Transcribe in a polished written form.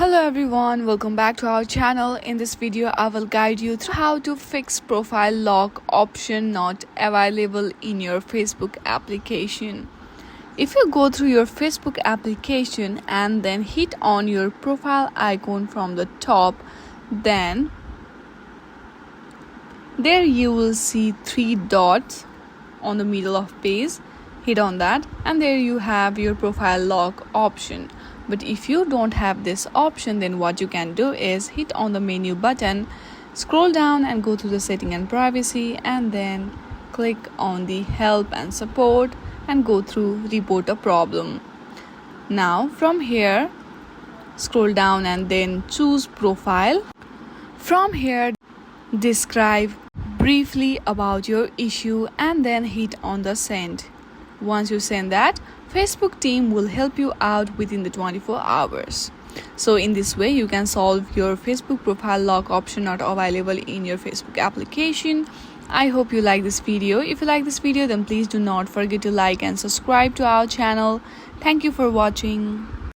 Hello everyone, welcome back to our channel. In this video I will guide you through how to fix profile lock option not available in your Facebook application. If you go through your Facebook application and then hit on your profile icon from the top, then there you will see 3 dots on the middle of page. Hit on that and there you have your profile lock option. But if you don't have this option, then what you can do is hit on the menu button, scroll down and go to the setting and privacy, and then click on the help and support and go through report a problem. Now from here, scroll down and then choose profile. From here, describe briefly about your issue and then hit on the send. Once you send that, Facebook team will help you out within the 24 hours. So in this way, you can solve your Facebook profile lock option not available in your Facebook application. I hope you like this video. If you like this video, then please do not forget to like and subscribe to our channel. Thank you for watching.